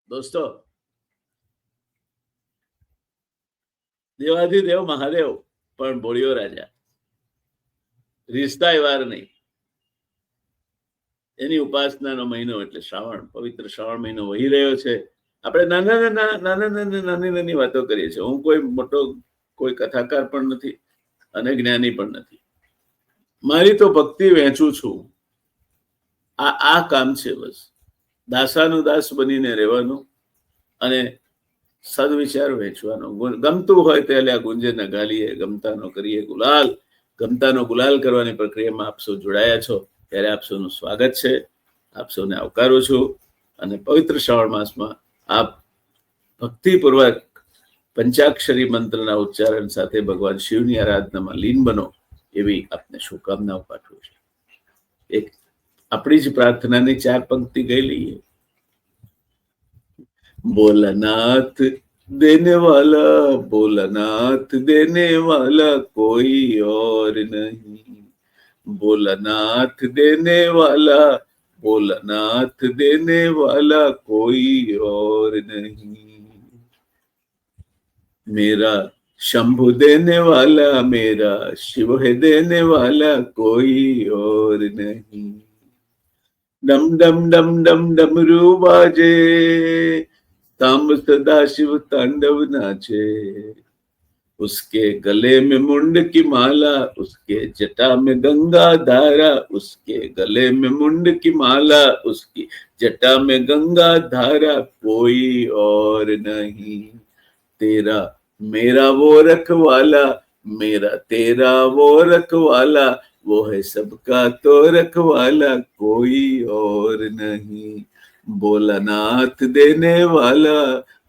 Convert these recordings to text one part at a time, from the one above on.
દોસ્તો, દેવાધિદેવ મહાદેવ પણ બોળિયો રાજા, રીસતાય વાર નહીં. એની ઉપાસનાનો મહિનો એટલે શ્રાવણ, પવિત્ર શ્રાવણ મહિનો વહી રહ્યો છે. આપણે નાની વાતો કરીએ છીએ. હું કોઈ મોટો કોઈ કથાકાર પણ નથી અને જ્ઞાની પણ નથી. મારી તો ભક્તિ વહેંચું છું. આ કામ છે. બસ દાસાનું દાસ બનીને રહેવાનું અને સદવિચાર વહેંચવાનો. ગમતું હોય તે આ ગુંજેના ગાલીએ, ગમતાનો કરીએ ગુલાલ. ગમતાનો ગુલાલ કરવાની પ્રક્રિયામાં આપ સૌ જોડાયા છો ત્યારે આપ સૌનું સ્વાગત છે. આપ સૌને આવકારું છું અને પવિત્ર શ્રાવણ માસમાં આપ ભક્તિપૂર્વક પંચાક્ષરી મંત્રના ઉચ્ચારણ સાથે ભગવાન શિવની આરાધનામાં લીન બનો એવી આપને શુભકામનાઓ પાઠવું છું. એક આપણી જ પ્રાર્થનાની 4 પંક્તિ ગઈ લઈએ. ભોલાનાથ देने वाला, भोलानाथ देने वाला कोई और नहीं. भोलानाथ देने वाला, भोलानाथ देने वाला कोई और नहीं. मेरा शंभु देने वाला, मेरा शिव है देने वाला कोई और नहीं. डम डम डम डम डमरू बाजे, तांब सदा शिव तांडव नाचे. उसके गले में मुंड की माला, उसके जटा में गंगा धारा. उसके गले में मुंड की माला, उसकी जटा में गंगा धारा. कोई और नहीं. तेरा मेरा वो रखवाला, मेरा तेरा वो रखवाला. वो है सबका तो रखवाला, कोई और नहीं. भोलानाथ देने वाला,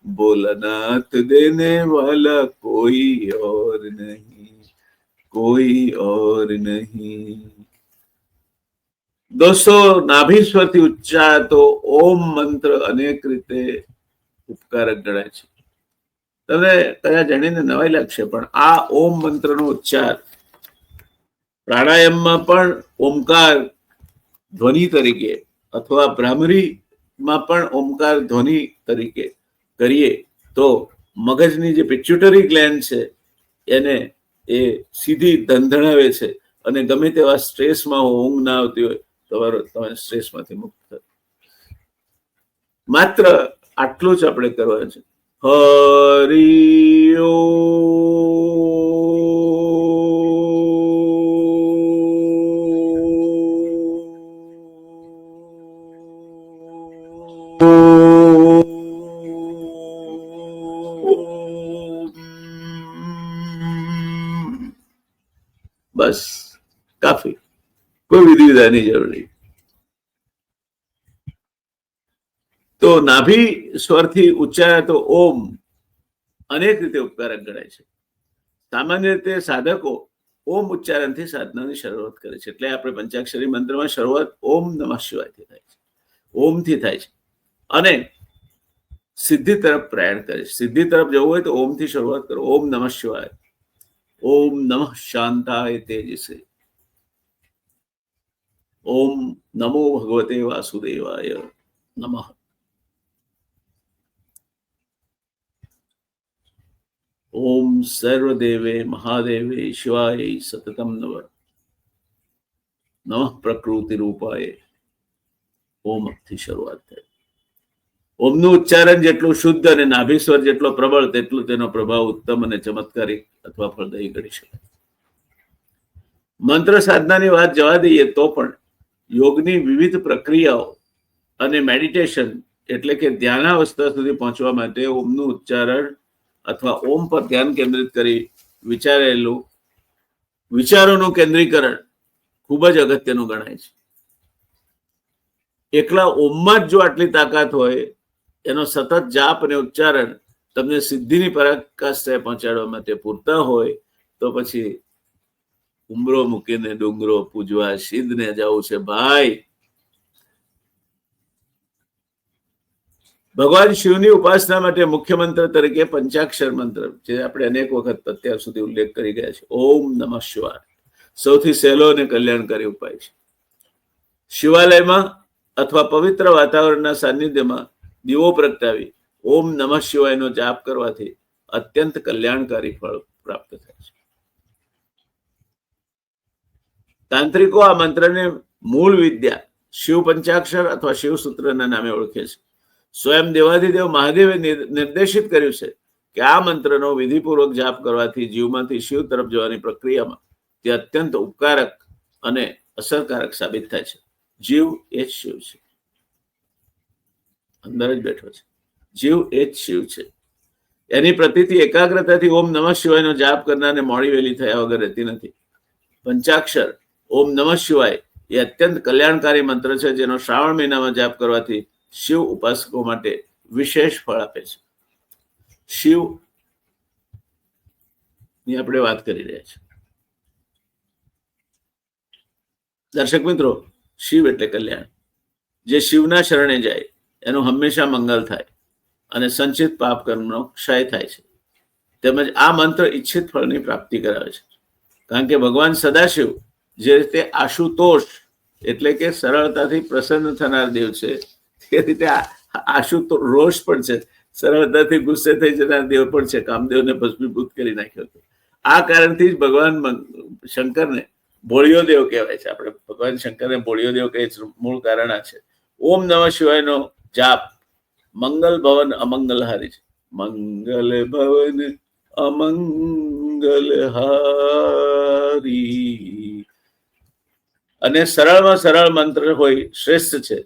भोलानाथ देने वाला कोई और नहीं, कोई और नहीं. दोस्तों, नाभि स्वरથી ઉચ્ચારતો ઓમ મંત્ર અનેક રીતે ઉપકારક ગણાય છે. તમે કયા જાણીને નવાઈ લાગશે, પણ આ ઓમ મંત્રનો ઉચ્ચાર પ્રાણાયામમાં પણ ઓમકાર ધ્વનિ તરીકે અથવા ભ્રામરીમાં પણ ઓમકાર ધ્વનિ તરીકે કરીએ તો મગજની જે પિટ્યુટરી ગ્લેન્ડ છે એને એ સીધી ધંધણાવે છે અને ગમે તેવા સ્ટ્રેસમાં ઊંઘ ના આવતી હોય તમે સ્ટ્રેસમાંથી મુક્ત થાય. માત્ર આટલું જ આપણે કરવાનું છે. હરિ બસ કાફી, કોઈ વિધિ વિધાનની જરૂર નહીં. તો નાભી સ્વરથી ઉચ્ચારાતો ઓમ અનેક રીતે ઉપકારક ગણાય છે. સામાન્ય રીતે સાધકો ઓમ ઉચ્ચારણથી સાધનાની શરૂઆત કરે છે. એટલે આપણે પંચાક્ષરી મંત્રમાં શરૂઆત ઓમ નમઃ શિવાયથી થાય છે, ઓમથી થાય છે અને સિદ્ધિ તરફ પ્રયાણ કરે છે. સિદ્ધિ તરફ જવું હોય તો ઓમથી શરૂઆત કરો. ઓમ નમઃ શિવાય, ઓમ નમઃ શાંતાય તેજસે, ઓમ નમો ભગવતે વાસુદેવાય નમઃ. ઓમ સર્વદેવે મહાદેવે શિવાય સતતમ નમઃ. નમઃ પ્રકૃતિ રૂપાય. ઓમથી શરૂઆત થાય. ઓમનું ઉચ્ચારણ જેટલું શુદ્ધ અને નાભી સ્વર જેટલો પ્રબળ તેટલું તેનો પ્રભાવ ઉત્તમ અને ચમત્કારિક અથવા ફળદાયી ગણી શકાય. મંત્ર સાધનાની વાત જવા દઈએ તો પણ યોગની વિવિધ પ્રક્રિયાઓ અને મેડિટેશન એટલે કે ધ્યાનાવસ્થા સુધી પહોંચવા માટે ઓમનું ઉચ્ચારણ અથવા ઓમ પર ધ્યાન કેન્દ્રિત કરી વિચારેલું વિચારોનું કેન્દ્રીકરણ ખૂબ જ અગત્યનું ગણાય છે. એકલા ઓમમાં જ જો આટલી તાકાત હોય, એનો સતત જાપ અને ઉચ્ચારણ તમને સિદ્ધિની પરાકાષ્ઠાએ પહોંચાડવા માટે પૂરતા હોય તો પછી ઉંબરો મૂકીને ડુંગરો પૂજવા સિદ્ધને જવું છે ભાઈ. ભગવાન શિવની ઉપાસના માટે મુખ્ય મંત્ર તરીકે પંચાક્ષર મંત્ર, જે આપણે અનેક વખત અત્યાર સુધી ઉલ્લેખ કરી ગયા છે, ઓમ નમઃ શિવાય સૌથી સહેલો અને કલ્યાણકારી ઉપાય છે. શિવાલયમાં અથવા પવિત્ર વાતાવરણના સાનિધ્યમાં દીવો પ્રગટાવી ઓમ નમઃ શિવાયનો જાપ કરવાથી અત્યંત કલ્યાણકારી ફળ પ્રાપ્ત થાય છે. તાંત્રિકો આ મંત્રને મૂળ વિદ્યા શિવ પંચાક્ષર અથવા શિવસૂત્રના નામે ઓળખે છે. સ્વયં દેવાધિદેવ મહાદેવે નિર્દેશિત કર્યું છે કે આ મંત્રનો વિધિપૂર્વક જાપ કરવાથી જીવમાંથી શિવ તરફ જવાની પ્રક્રિયામાં તે અત્યંત ઉપકારક અને અસરકારક સાબિત થાય છે. જીવ એ જ શિવ છે, અંદર જ બેઠો છે. જીવ એ જ શિવ છે. એની પ્રતિથી એકાગ્રતાથી ઓમ નમઃ શિવાયનો જાપ કરનારને મોડી વેલી થયા વગર રહેતી નથી. પંચાક્ષર ઓમ નમઃ શિવાય એ અત્યંત કલ્યાણકારી મંત્ર છે, જેનો શ્રાવણ મહિનામાં જાપ કરવાથી શિવ ઉપાસકો માટે વિશેષ ફળ આપે છે. શિવ ની આપણે વાત કરી રહ્યા છીએ. દર્શક મિત્રો, શિવ એટલે કલ્યાણ. જે શિવના શરણે જાય એનું હંમેશા મંગલ થાય અને સંચિત પાપ કર્મનો ક્ષય થાય છે. તેમજ આ મંત્ર ઈચ્છિત ફળની પ્રાપ્તિ કરાવે છે. કારણ કે ભગવાન સદાશિવ જે રીતે આશુતોષ એટલે કે સરળતાથી પ્રસન્ન થનાર દેવ છે, તે રીતે આશુતોષ રોષ પણ છે, સરળતાથી ગુસ્સે થઈ જનાર દેવ પણ છે. કામદેવને ભસ્મીભૂત કરી નાખ્યો હતો. આ કારણથી જ ભગવાન શંકરને ભોળિયો દેવ કહેવાય છે. આપણે ભગવાન શંકરને ભોળિયો દેવ કહે છે, મૂળ કારણ આ છે. ઓમ નમઃ શિવાયનો જાપ મંગલ ભવન અમંગલહારી છે. મંગલ ભવન અમંગલહારી. અને સરળમાં સરળ મંત્ર હોય, શ્રેષ્ઠ છે.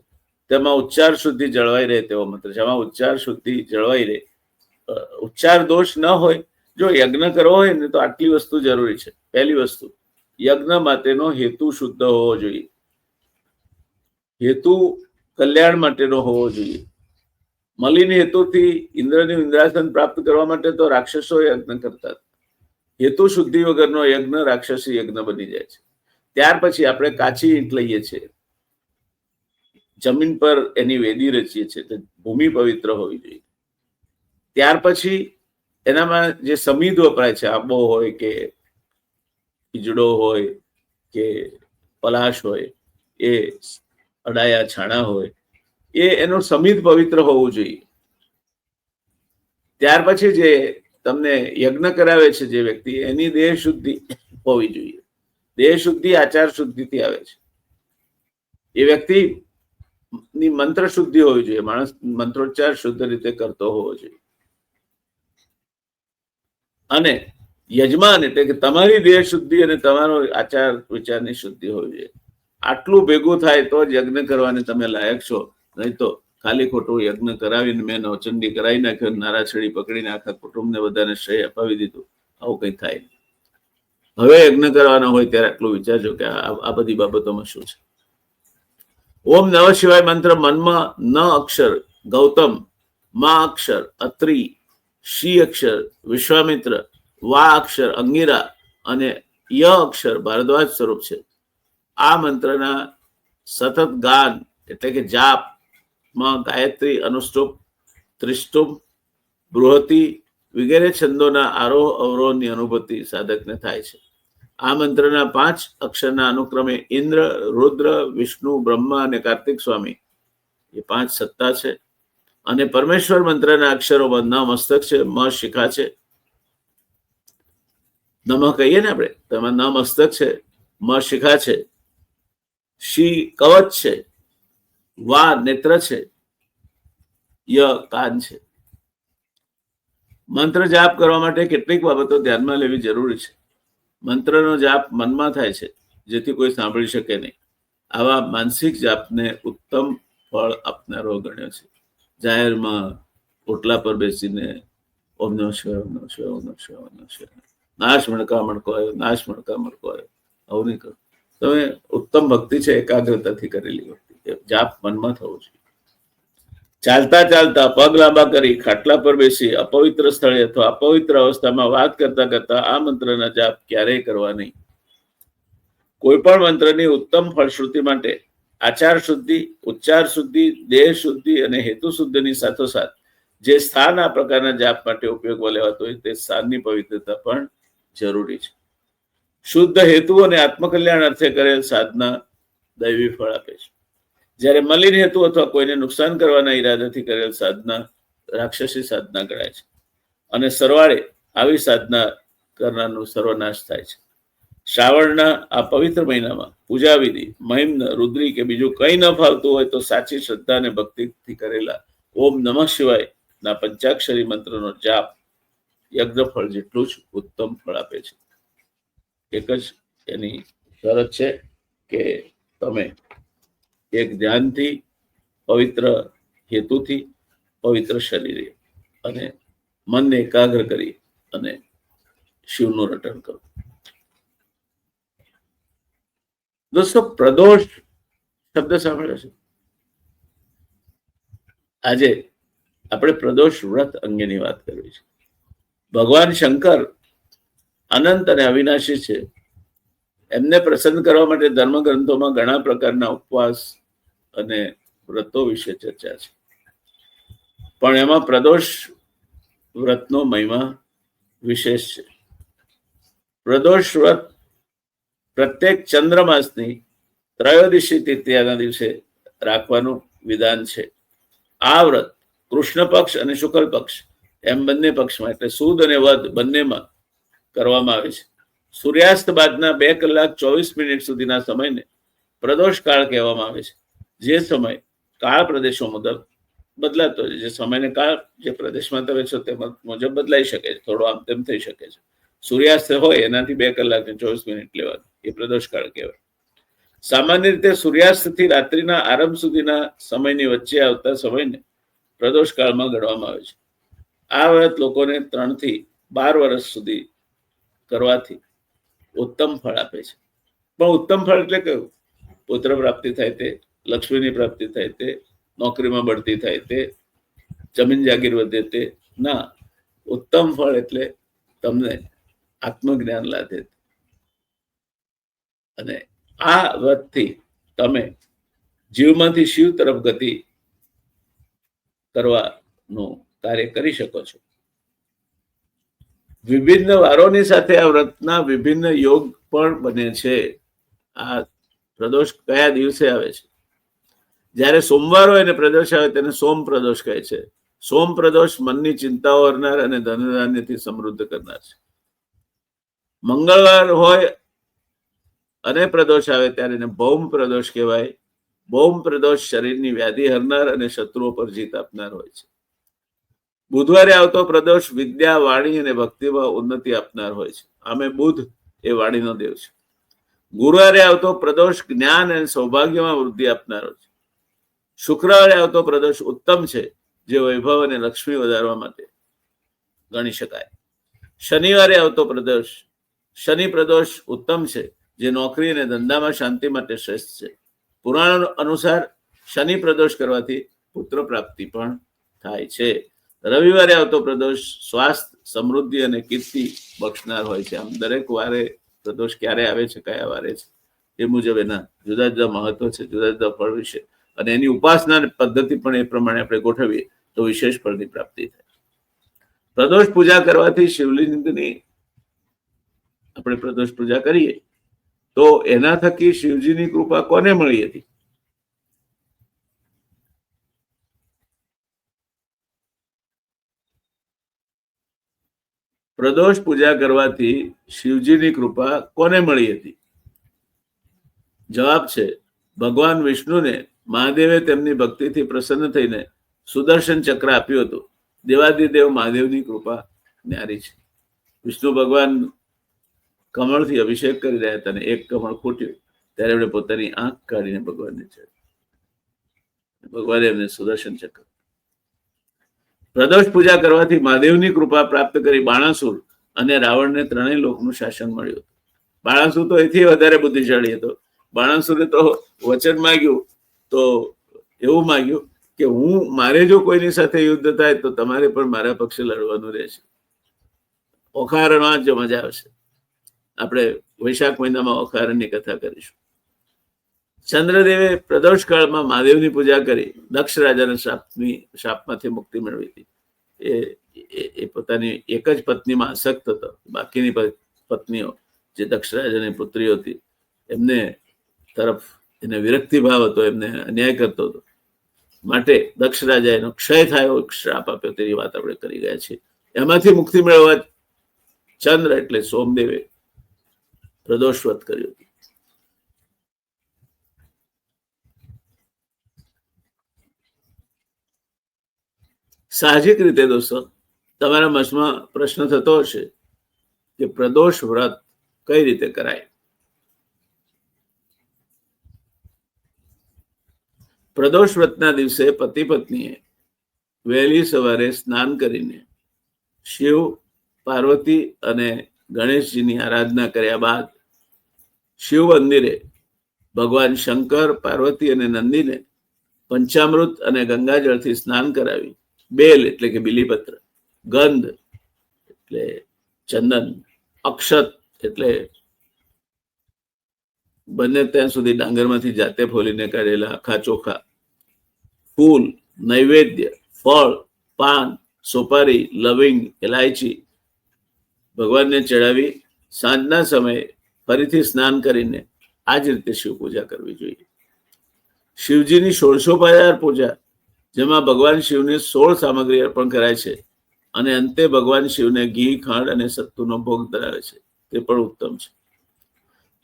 તેમાં ઉચ્ચાર શુદ્ધિ જળવાઈ રહે તેવો મંત્ર છે. એમાં ઉચ્ચાર શુદ્ધિ જળવાઈ રહે, ઉચ્ચાર દોષ ન હોય. જો યજ્ઞ કરવો હોય ને તો આટલી વસ્તુ જરૂરી છે. પહેલી વસ્તુ, યજ્ઞ માટેનો હેતુ શુદ્ધ હોવો જોઈએ. હેતુ કલ્યાણ માટેનો હોવો જોઈએ. મલિન હેતુથી ઇન્દ્રનું ઇન્દ્રાસન પ્રાપ્ત કરવા માટે તો રાક્ષસો યજ્ઞ કરતા. હેતુ શુદ્ધિ વગરનો યજ્ઞ રાક્ષસી યજ્ઞ બની જાય છે. ત્યાર પછી આપણે કાચી ઈંટ લઈએ છીએ, જમીન પર એની વેદી રચીએ છીએ, તો ભૂમિ પવિત્ર હોવી જોઈએ. ત્યાર પછી એનામાં જે સમીધ વપરાય છે, આંબો હોય કે ઈજડો હોય કે પલાશ હોય, એ અડાયા છાણા હોય, એ એનું સમીધ પવિત્ર હોવું જોઈએ. ત્યાર પછી જે તમને યજ્ઞ કરાવે છે જે વ્યક્તિ, એની દેહ શુદ્ધિ હોવી જોઈએ. દેહ શુદ્ધિ આચાર શુદ્ધિથી આવે છે. એ વ્યક્તિ ની મંત્ર શુદ્ધિ હોવી જોઈએ. માણસ મંત્રોચ્ચાર શુદ્ધ રીતે કરતો હોવો જોઈએ. અને યજમાન એટલે કે તમારી દેહ શુદ્ધિ અને તમારો આચાર વિચારની શુદ્ધિ હોવી જોઈએ. આટલું ભેગું થાય તો જ યજ્ઞ કરવાને તમે લાયક છો. નહીં તો ખાલી ખોટું યજ્ઞ કરાવીને મેં નવચંડી કરાવી નાખ્યો, નારાછડી પકડીને આખા કુટુંબને બધાને શ્રેય અપાવી દીધું, આવું કંઈ થાય નહીં. હવે યજ્ઞ કરવાનો હોય ત્યારે આટલું વિચારજો કે આ બધી બાબતોમાં શું છે. ઓમ નમઃ શિવાય મંત્ર મનમાં ન અક્ષર ગૌતમ, મા અક્ષર અત્રિ, શી અક્ષર વિશ્વામિત્ર, વા અક્ષર અંગીરા અને ય અક્ષર ભારદ્વાજ સ્વરૂપ છે. આ મંત્રના સતત ગાન એટલે કે જાપમાં ગાયત્રી, અનુષ્ટુપ, ત્રિષ્ટુપ, બૃહતિ વગેરે છંદોના આરોહ અવરોહની અનુભૂતિ સાધકને થાય છે. આ મંત્રના 5 અક્ષરના અનુક્રમે ઇન્દ્ર, રુદ્ર, વિષ્ણુ, બ્રહ્મા અને કાર્તિક સ્વામી એ 5 સત્તા છે. અને પરમેશ્વર મંત્રના અક્ષરોમાં ન મસ્તક છે, મ શિખા છે, નમઃ કહીએ ને આપણે, તેમાં ન મસ્તક છે, મ શિખા છે, શી કવચ છે, વા નેત્ર છે, ય કાન છે. મંત્ર જાપ કરવા માટે કેટલીક બાબતો ધ્યાનમાં લેવી જરૂરી છે. મંત્રનો જાપ મનમાં થાય છે, જેથી કોઈ સાંભળી શકે નહીં. આવા માનસિક જાપને ઉત્તમ ફળ આપનારો ગણ્યો છે. જાહેરમાં ઓટલા પર બેસીને ઓમ નમઃ શિવાય, ઓમ નમઃ શિવાય, ઓમ નમઃ શિવાય, ઓમ નમઃ શિવાય, નાશ મણકા મણકો આવ્યો, નાશ મણકા મણકો આવ્યો, આવું નહીં કરો. તમે ઉત્તમ ભક્તિ છે, એકાગ્રતાથી કરેલી ભક્તિ. જાપ મનમાં થવો જોઈએ. ચાલતા ચાલતા પગ લાંબા કરી ખાટલા પર બેસી અપવિત્ર સ્થળે અથવા અપવિત્ર અવસ્થામાં વાત કરતા કરતા આ મંત્રના જાપ ક્યારેય કરવા નહીં. કોઈ પણ મંત્રની ઉત્તમ ફળશ્રુતિ માટે આચાર શુદ્ધિ, ઉચ્ચાર શુદ્ધિ, દેહ શુદ્ધિ અને હેતુ શુદ્ધિની સાથોસાથ જે સ્થાન આ પ્રકારના જાપ માટે ઉપયોગમાં લેવાતું હોય તે સ્થાનની પવિત્રતા પણ જરૂરી છે. શુદ્ધ હેતુ અને આત્મકલ્યાણ અર્થે કરેલ સાધના દૈવી ફળ આપે છે. જ્યારે મલિન હેતુ અથવા કોઈને નુકસાન કરવાના ઈરાદાથી કરેલ સાધના રાક્ષસી સાધના ગણાય છે અને સરવાળે આવી સાધના કરનારનો સર્વનાશ થાય છે. શ્રાવણના આ પવિત્ર મહિનામાં પૂજા વિધિ, મહિમ્ન, રુદ્રી કે બીજું કંઈ ન ફાવતું હોય તો સાચી શ્રદ્ધા અને ભક્તિથી કરેલા ઓમ નમઃ શિવાય ના પંચાક્ષરી મંત્રનો જાપ યજ્ઞફળ જેટલું જ ઉત્તમ ફળ આપે છે. એક જ એની શરત છે કે તમે એક ધ્યાનથી, પવિત્ર હેતુથી, પવિત્ર શરીરે અને મનને એકાગ્ર કરી અને શિવનું રટણ કરો. દોસ્તો, પ્રદોષ શબ્દ સાંભળ્યો છે? આજે આપણે પ્રદોષ વ્રત અંગેની વાત કરવી છે. ભગવાન શંકર અનંત અને અવિનાશી છે. એમને પ્રસન્ન કરવા માટે ધર્મગ્રંથોમાં ઘણા પ્રકારના ઉપવાસ અને વ્રતો વિશે ચર્ચા છે, પણ એમાં પ્રદોષ વ્રતનો મહિમા વિશેષ છે. પ્રદોષ વ્રત પ્રત્યેક ચંદ્રમાસની ત્રયોદશી તિથિના દિવસે રાખવાનું વિધાન છે. આ વ્રત કૃષ્ણ પક્ષ અને શુક્લ પક્ષ એમ બંને પક્ષમાં, એટલે સુદ અને વદ બંનેમાં કરવામાં આવે છે. સૂર્યાસ્ત બાદના 2 કલાક 24 મિનિટ સુધીના સમયને પ્રદોષ કાળ કહેવામાં આવે છે. જે સમય કાળ પ્રદેશો મુજબ બદલાતો હોય છે. જે સમયને કાળ જે પ્રદેશમાં તમે છો તે મુજબ બદલાઈ શકે છે, થોડો આમ તેમ થઈ શકે છે. સૂર્યાસ્ત હોય એનાથી 2 કલાક ને 24 મિનિટ લેવાનું, એ પ્રદોષ કાળ કહેવાય. સામાન્ય રીતે સૂર્યાસ્તથી રાત્રિના આરંભ સુધીના સમયની વચ્ચે આવતા સમયને પ્રદોષ કાળમાં ગણવામાં આવે છે. આ વ્રત લોકોને 3 થી 12 વર્ષ સુધી કરવાથી ઉત્તમ ફળ આપે છે. પણ ઉત્તમ ફળ એટલે કયું? પુત્ર પ્રાપ્તિ થાય તે, લક્ષ્મીની પ્રાપ્તિ થાય તે, નોકરીમાં બઢતી થાય તે, જમીન જાગીર વધે તે ના. ઉત્તમ ફળ એટલે તમને આત્મજ્ઞાન લાદે. અને આ વ્રતથી તમે જીવમાંથી શિવ તરફ ગતિ કરવાનું કાર્ય કરી શકો છો. વિભિન્ન વારોની સાથે આ વ્રતના વિભિન્ન યોગ પણ બને છે. આ પ્રદોષ કયા દિવસે આવે છે? જ્યારે સોમવાર હોય અને પ્રદોષ આવે તેને સોમ પ્રદોષ કહે છે. સોમ પ્રદોષ મનની ચિંતાઓ હરનાર અને ધનધાન્યથી સમૃદ્ધ કરનાર છે. મંગળવાર હોય અને પ્રદોષ આવે ત્યારે એને ભૌમ પ્રદોષ કહેવાય. ભૌમ પ્રદોષ શરીરની વ્યાધિ હરનાર અને શત્રુઓ પર જીત આપનાર હોય છે. બુધવારે આવતો પ્રદોષ વિદ્યા, વાણી અને ભક્તિમાં ઉન્નતિ આપનાર હોય છે. આમે બુધ એ વાણીનો દેવ છે. ગુરુવારે આવતો પ્રદોષ જ્ઞાન અને સૌભાગ્યમાં વૃદ્ધિ આપનાર હોય છે. શુક્રવારે આવતો પ્રદોષ ઉત્તમ છે, જે વૈભવ અને લક્ષ્મી વધારવા માટે ગણી શકાય. શનિવારે આવતો પ્રદોષ, શનિ પ્રદોષ ઉત્તમ છે, જે નોકરી અને ધંધામાં શાંતિ માટે શ્રેષ્ઠ છે. પુરાણ અનુસાર શનિ પ્રદોષ કરવાથી પુત્ર પ્રાપ્તિ પણ થાય છે. રવિવારે આવતો પ્રદોષ સ્વાસ્થ્ય, સમૃદ્ધિ અને કીર્તિ બક્ષનાર હોય છે. આમ દરેક વારે પ્રદોષ ક્યારે આવે છે, કયા વારે છે, એ મુજબ એના જુદા જુદા મહત્વ છે, જુદા જુદા ફળ વિશે, અને એની ઉપાસના પદ્ધતિ પણ એ પ્રમાણે આપણે ગોઠવીએ તો વિશેષ ફળની પ્રાપ્તિ થાય. પ્રદોષ પૂજા કરવાથી શિવલિંગની આપણે પ્રદોષ પૂજા કરીએ તો એના થકી શિવજીની કૃપા કોને મળી હતી? પ્રદોષ પૂજા કરવાથી શિવજીની કૃપા કોને મળી હતી? જવાબ છે, ભગવાન વિષ્ણુને મહાદેવે તેમની ભક્તિથી પ્રસન્ન થઈને સુદર્શન ચક્ર આપ્યું હતું. દેવાદિદેવ મહાદેવની કૃપા ન્યારી છે. વિષ્ણુ ભગવાન કમળથી અભિષેક કરી રહ્યા હતા અને એક કમળ ફૂટ્યું ત્યારે એમણે પોતાની આંખ કાઢીને ભગવાનને ચડાવી. ભગવાને એમને સુદર્શન ચક્ર. પ્રદોષ પૂજા કરવાથી મહાદેવની કૃપા પ્રાપ્ત કરી બાણાસુર અને રાવણને ત્રણેય લોકનું શાસન મળ્યું. બાણાસુર તો એથી વધારે બુદ્ધિશાળી હતો. બાણાસુરે તો વચન માંગ્યું, તો એવું માંગ્યું કે મારે જો કોઈની સાથે યુદ્ધ થાય તો તમારે પણ મારા પક્ષે લડવાનું રહેશે. ઓખારણમાં જ મજા આવશે. આપણે વૈશાખ મહિનામાં ઓખારણની કથા કરીશું. ચંદ્રદેવે પ્રદોષ કાળમાં મહાદેવની પૂજા કરી દક્ષ રાજાના શાપમાંથી મુક્તિ મેળવી હતી. એ પોતાની એક જ પત્નીમાં આસક્ત હતો. બાકીની પત્નીઓ જે દક્ષ રાજાની પુત્રીઓ હતી એમને તરફ એને વિરક્તિ ભાવ હતો, એમને અન્યાય કરતો હતો. માટે દક્ષ રાજા એનો ક્ષય થાય એવો શ્રાપ આપ્યો. તેની વાત આપણે કરી ગયા છીએ. એમાંથી મુક્તિ મેળવવા ચંદ્ર એટલે સોમદેવે પ્રદોષ વ્રત કર્યું. સાહજિક રીતે દોસ્તો તમારા મનમાં પ્રશ્ન થતો હશે કે પ્રદોષ વ્રત કઈ રીતે કરાય. પ્રદોષ વ્રતના દિવસે પતિ પત્નીએ વહેલી સવારે સ્નાન કરીને શિવ, પાર્વતી અને ગણેશજીની આરાધના કર્યા બાદ શિવ મંદિરે ભગવાન શંકર, પાર્વતી અને નંદીને પંચામૃત અને ગંગાજળથી સ્નાન કરાવી બેલ એટલે કે બિલીપત્ર, ગંધ એટલે ચંદન, અક્ષત એટલે બંને ત્યાં સુધી ડાંગરમાંથી જાતે ફોલીને કાઢેલા આખા ચોખા, ફૂલ, નૈવેદ્ય, ફળ, પાન, સોપારી, લવિંગ, ઇલાયચી ભગવાનને ચડાવી સાંજના સમયે ફરીથી સ્નાન કરીને આ જ રીતે શિવ પૂજા કરવી જોઈએ. શિવજીની 1650 પૂજા, જેમાં ભગવાન શિવને 16 સામગ્રી અર્પણ કરાય છે અને અંતે ભગવાન શિવને ઘી, ખાંડ અને સત્તુનો ભોગ ધરાવે છે, તે પણ ઉત્તમ છે.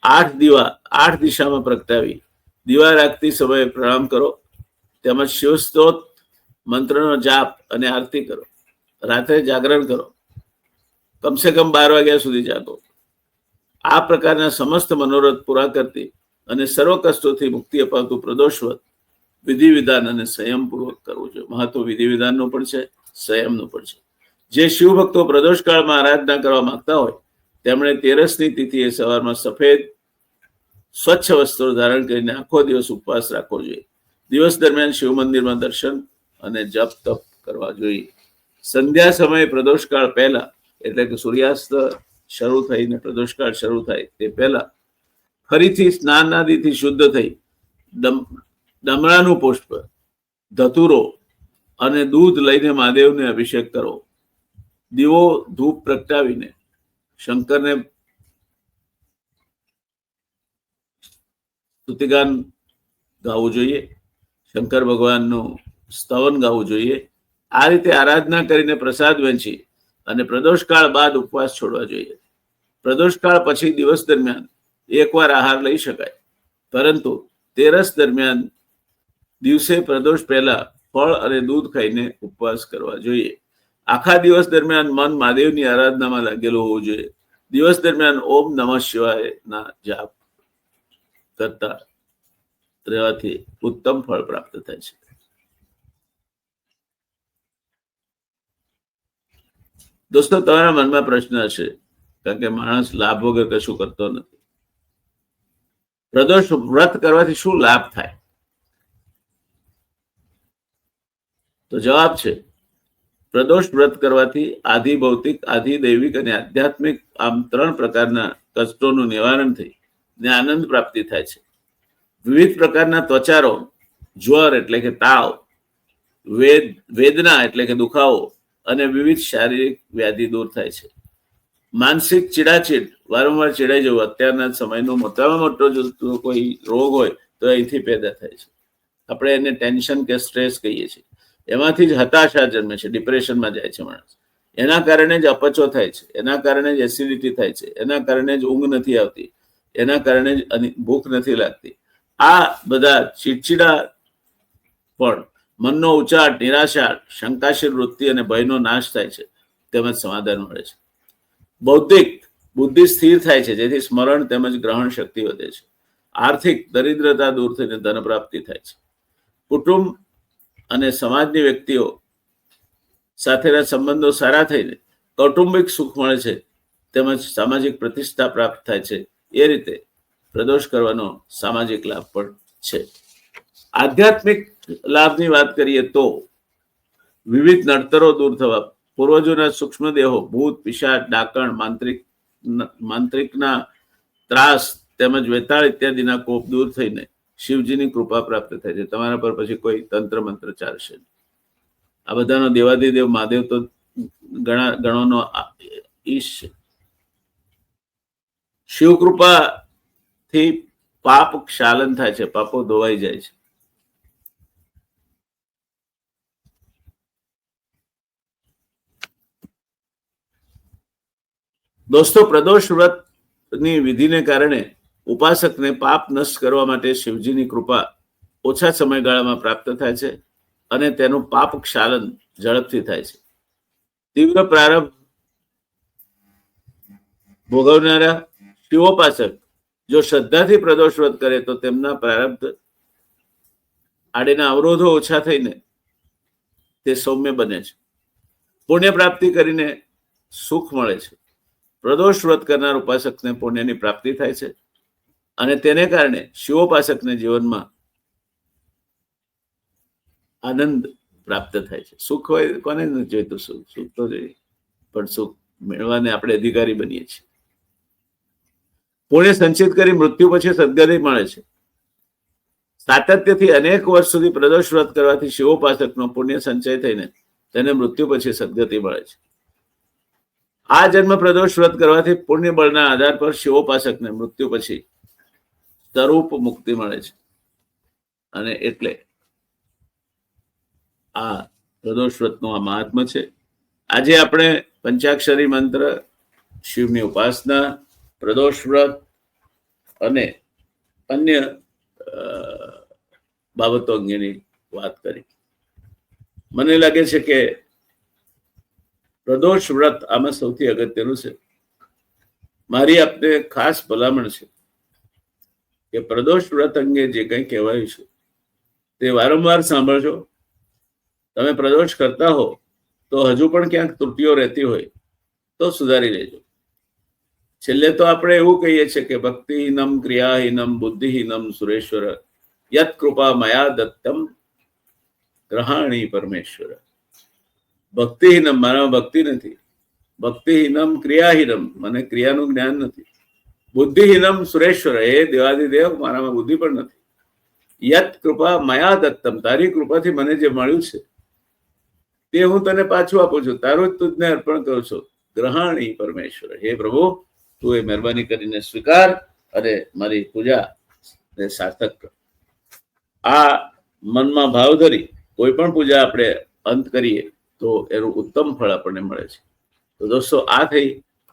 8 દીવા 8 દિશામાં પ્રગટાવી દીવા રાખતી સમયે પ્રણામ કરો. તેમજ શિવ સ્તોત્ર મંત્રનો જાપ અને આરતી કરો. રાત્રે જાગરણ કરો, કમસે કમ 12 વાગ્યા સુધી જાગો. આ પ્રકારના સમસ્ત મનોરથ પૂરા કરતી અને સર્વ કષ્ટોથી મુક્તિ અપાવતું પ્રદોષ વ્રત વિધિ વિધાન અને સંયમપૂર્વક કરવું જોઈએ. મહત્વ વિધિ વિધાનનું પણ છે, સંયમનું પણ છે. જે શિવ ભક્તો પ્રદોષ કાળમાં આરાધના કરવા માંગતા હોય તેમણે 13ની તિથિએ સવારમાં સફેદ સ્વચ્છ વસ્ત્રો ધારણ કરીને આખો દિવસ ઉપવાસ રાખવો જોઈએ. દિવસ દરમિયાન શિવ મંદિરમાં દર્શન અને જપ તપ કરવા જોઈએ. સંધ્યા સમયે પ્રદોષકાળ પહેલા એટલે કે સૂર્યાસ્ત શરૂ થઈને પ્રદોષકાળ શરૂ થાય તે પહેલા ફરીથી સ્નાન આદિથી શુદ્ધ થઈ ડમરાનું પુષ્પ, ધતુરો અને દૂધ લઈને મહાદેવને અભિષેક કરો. દીવો ધૂપ પ્રગટાવીને શંકરને સ્તુતિગાન ગાવું જોઈએ, શંકર ભગવાનનું સ્તવન ગાવું જોઈએ. આ રીતે આરાધના કરીને પ્રસાદ વહેંચી અને પ્રદોષકાળ બાદ ઉપવાસ છોડવા જોઈએ. પ્રદોષકાળ પછી દિવસ દરમિયાન એકવાર આહાર લઈ શકાય, પરંતુ 13 દરમિયાન દિવસે પ્રદોષ પહેલા ફળ અને દૂધ ખાઈને ઉપવાસ કરવા જોઈએ. આખા દિવસ દરમિયાન મન મહાદેવની આરાધનામાં લાગેલું હોવું જોઈએ. દિવસ દરમિયાન ઓમ નમઃ શિવાયના જાપ કરતા રહેવાથી ઉત્તમ ફળ પ્રાપ્ત થાય છે. દોસ્તો તમારા મનમાં પ્રશ્ન હશે, કારણ કે માણસ લાભ વગર કશું કરતો નથી. પ્રદોષ વ્રત કરવાથી શું લાભ થાય? તો જવાબ છે, પ્રદોષ વ્રત કરવાથી આધિ ભૌતિક, આધિ દૈવિક અને આધ્યાત્મિક આમ 3 પ્રકારના કષ્ટોનું નિવારણ થઈ ને આનંદ પ્રાપ્તિ થાય છે. વિવિધ પ્રકારના ત્વચારો, જ્વર એટલે કે તાવ, વેદના એટલે કે દુખાવો અને વિવિધ શારીરિક વ્યાધિ દૂર થાય છે. માનસિક ચીડાચીડ, વારંવાર ચીડાઈ જવું અત્યારના સમયનો મોટામાં મોટો જો કોઈ રોગ હોય તો અહીંથી પેદા થાય છે. આપણે એને ટેન્શન કે સ્ટ્રેસ કહીએ છીએ. એમાંથી જ હતાશા જન્મે છે, ડિપ્રેશનમાં જાય છે માણસ. એના કારણે જ અપચો થાય છે, એના કારણે જ એસિડિટી થાય છે, એના કારણે જ ઊંઘ નથી આવતી, એના કારણે જ ભૂખ નથી લાગતી. આ બધા ચીડચીડા પણ, મનનો ઉચાટ, નિરાશા, શંકાશીલ વૃત્તિ અને ભયનો નાશ થાય છે, તેમજ સમાધાન મળે છે. બૌદ્ધિક બુદ્ધિ સ્થિર થાય છે, જેથી સ્મરણ તેમજ ગ્રહણ શક્તિ વધે છે. આર્થિક દરિદ્રતા દૂર થઈને ધન પ્રાપ્તિ થાય છે. કુટુંબ અને સમાજની વ્યક્તિઓ સાથેના સંબંધો સારા થઈને કૌટુંબિક સુખ મળે છે, તેમજ સામાજિક પ્રતિષ્ઠા પ્રાપ્ત થાય છે. એ રીતે પ્રદોષ કરવાનો સામાજિક લાભ પણ છે. આધ્યાત્મિક લાભની વાત કરીએ તો વિવિધ નડતરો દૂર થવા, પૂર્વજોના સૂક્ષ્મ દેહો, ભૂત, પિશાચ, ડાકણ, માંત્રિકના ત્રાસ તેમજ વેતાળ ઇત્યાદિના કોપ દૂર થઈને શિવજીની કૃપા પ્રાપ્ત થાય છે. તમારા પર પછી કોઈ તંત્ર મંત્ર ચાલશે. આ બધાનો દેવાધિદેવ મહાદેવ તો ગણોનો ઈશ છે. શિવ કૃપાથી પાપ ક્ષાલન થાય છે, પાપો ધોવાઈ જાય છે. દોસ્તો, પ્રદોષ વ્રતની વિધિને કારણે ઉપાસકને પાપ નષ્ટ કરવા માટે શિવજીની કૃપા ઓછા સમયગાળામાં પ્રાપ્ત થાય છે અને તેનું પાપ ક્ષાલન ઝડપથી થાય છે. તીવ્ર પ્રારબ્ધ ભોગવનારા શિવોપાસક જો શ્રદ્ધાથી પ્રદોષ વ્રત કરે તો તેમના પ્રારબ્ધ આડેના અવરોધો ઓછા થઈને તે સૌમ્ય બને છે. પુણ્ય પ્રાપ્તિ કરીને સુખ મળે છે. પ્રદોષ વ્રત કરનાર ઉપાસકને પુણ્યની પ્રાપ્તિ થાય છે અને તેને કારણે શિવોપાસકને જીવનમાં આનંદ પ્રાપ્ત થાય છે. સુખ હોય કોને નથી જોઈતું? સુખ તો જોઈએ, પણ સુખ મેળવાને આપણે અધિકારી બનીએ છીએ. પુણ્ય સંચિત કરી મૃત્યુ પછી સદગતિ મળે છે. સાતત્યથી અનેક વર્ષ સુધી પ્રદોષ વ્રત કરવાથી શિવોપાસકનો પુણ્ય સંચય થઈને તેને મૃત્યુ પછી સદગતિ મળે છે. આ જન્મ પ્રદોષ વ્રત કરવાથી પુણ્ય બળના આધાર પર શિવોપાસકને મૃત્યુ પછી સ્વરૂપ મુક્તિ મળે છે. અને એટલે આ પ્રદોષ વ્રતનું આ મહાત્મ્ય છે. આજે આપણે પંચાક્ષરી મંત્ર, શિવની ઉપાસના, પ્રદોષ વ્રત અને અન્ય બાબતો અંગેની વાત કરી. મને લાગે છે કે પ્રદોષ વ્રત આમાં સૌથી અગત્યનું છે. મારી આપને ખાસ ભલામણ છે કે પ્રદોષ વ્રત અંગે જે કંઈ કહેવાયું છે તે વારંવાર સાંભળજો. તમે પ્રદોષ કરતા હો તો હજુ પણ ક્યાંક ત્રુટિઓ રહેતી હોય તો સુધારી લેજો. છેલ્લે તો આપણે એવું કહીએ છીએ કે ભક્તિહીનમ ક્રિયાહીનમ બુદ્ધિહીનમ સુરેશ્વર યત કૃપા મયા દત્તમ ગ્રહાણી પરમેશ્વર. ભક્તિહીનમ, મારામાં ભક્તિ નથી. ભક્તિહીનમ ક્રિયાહીનમ, મને ક્રિયાનું જ્ઞાન નથી. બુદ્ધિહીનમ સુરેશ્વર, હે દેવાદિદેવ, મારામાં બુદ્ધિ પણ નથી. યત કૃપા મયા દત્તમ, તારી કૃપાથી મને જે મળ્યું છે તે હું તને પાછું આપું છું, તારું જ તુજને અર્પણ કરું છું. ગ્રહાણી પરમેશ્વર, હે પ્રભુ, તું એ મહેરબાની કરીને સ્વીકાર અને મારી પૂજા ને સાર્થક કર. આ મનમાં ભાવ ધરી કોઈ પણ પૂજા આપણે અંત કરીએ તો એનું ઉત્તમ ફળ આપણને મળે છે. તો દોસ્તો, આ થઈ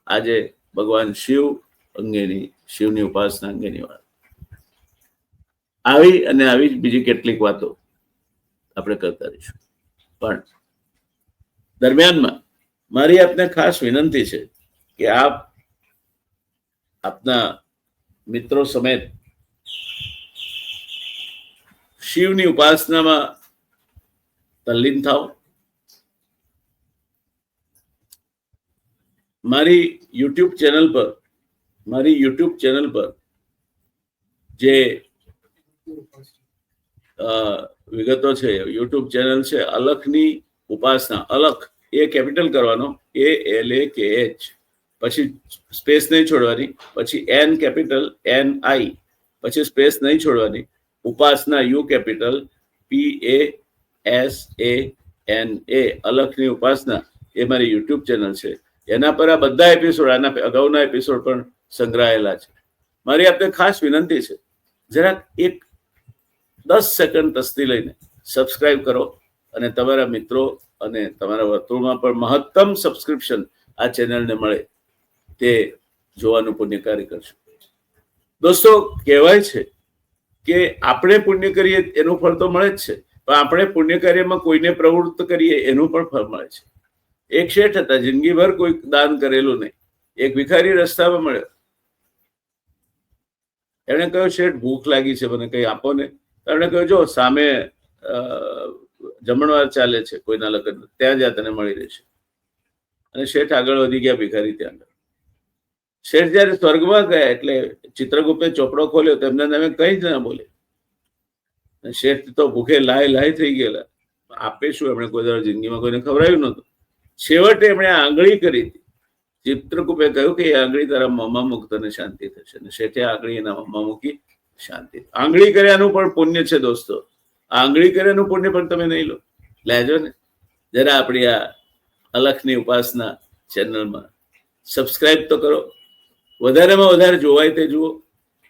આજે ભગવાન શિવ અંગેની, શિવની ઉપાસના અંગેની વાત. આવી અને આવી જ બીજી કેટલીક વાતો આપણે કરતા રહીશું. પણ દરમિયાનમાં મારી આપને ખાસ વિનંતી છે કે આપ આપના મિત્રો સમેત શિવની ઉપાસનામાં તલ્લીન થાઓ. મારી યુટ્યુબ ચેનલ પર જે વિગતો છે, યુટ્યુબ ચેનલ છે અલખની ઉપાસના. અલખ એ કેપિટલ કરવાનો, ALAKH, પછી સ્પેસ નહીં છોડવાની, પછી N કેપિટલ NI, પછી સ્પેસ નહીં છોડવાની, ઉપાસના U કેપિટલ PASANA, અલખની ઉપાસના. એ મારી યુટ્યુબ ચેનલ છે. એના પર આ બધા એપિસોડ, આના અગાઉના એપિસોડ પણ સંગ્રહાયેલા છે. મારી આપને ખાસ વિનંતી છે, જરાક 10 સેકન્ડ તસ્તી લઈને સબસ્ક્રાઇબ કરો અને તમારા મિત્રો અને તમારા વર્તુળમાં પણ મહત્તમ સબસ્ક્રિપ્શન આ ચેનલને મળે તે જોવાનું પુણ્યકારી કરશો. દોસ્તો, કહેવાય છે કે આપણે પુણ્ય કરીએ એનું ફળ તો મળે જ છે, પણ આપણે પુણ્ય કાર્યમાં કોઈને પ્રવૃત્ત કરીએ એનું પણ ફળ મળે છે. એક શેઠ હતા, જિંદગીભર કોઈ દાન કરેલું નહીં. એક ભિખારી રસ્તામાં મળ્યો. એમણે કહ્યું, શેઠ, ભૂખ લાગી છે, મને કંઈ આપો ને. એમણે કહ્યું, જો સામે જમણવાર ચાલે છે કોઈના લગ્ન, ત્યાં જ્યાં તને મળી રહેશે. અને શેઠ આગળ વધી ગયા, ભિખારી ત્યાં આગળ. શેઠ જયારે સ્વર્ગમાં ગયા એટલે ચિત્રગુપ્તે ચોપડો ખોલ્યો તો એમના નામે કંઈ જ ના બોલે. શેઠ તો ભૂખે લાય થઈ ગયેલા. આપે શું, એમણે કોઈ દર જિંદગીમાં કોઈને ખવડાવ્યું નહોતું. છેવટે એમણે આંગળી કરી હતી. ચિત્રગુપ્તે કહ્યું કે એ આંગળી તારા મોંમાં મૂક, તને શાંતિ થશે. અને શેઠે આંગળી એના મોંમાં મૂકી, શાંતિ. આંગળી કર્યાનું પણ પુણ્ય છે દોસ્તો. આંગળી કર્યાનું પુણ્ય પણ તમે નહીં લો, લેજો ને. જરા આપણી આ અલખની ઉપાસના ચેનલમાં સબસ્ક્રાઇબ તો કરો. વધારેમાં વધારે જોવાય તે જુઓ.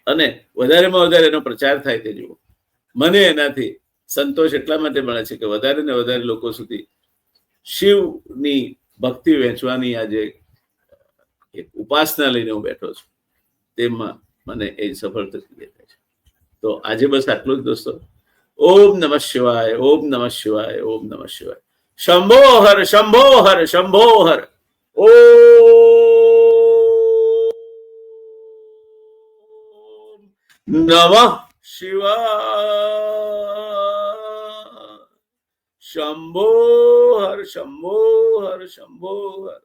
અને વધારેમાં વધારે એનો પ્રચાર થાય તે જુઓ. મને એનાથી સંતોષ એટલા માટે મળે છે કે વધારે ને વધારે લોકો સુધી શિવની ભક્તિ વહેંચવાની આજે એક ઉપાસના લઈને હું બેઠો છું, તેમાં મને એ સફળતા દેખાય છે. તો આજે બસ આટલું જ દોસ્તો. ઓમ નમઃ શિવાય, ઓમ નમઃ શિવાય, ઓમ નમઃ શિવાય. શંભો હર, શંભો હર, શંભો હર. ઓમ નમઃ શિવાય. શંભો હર, શંભો હર, શંભો હર.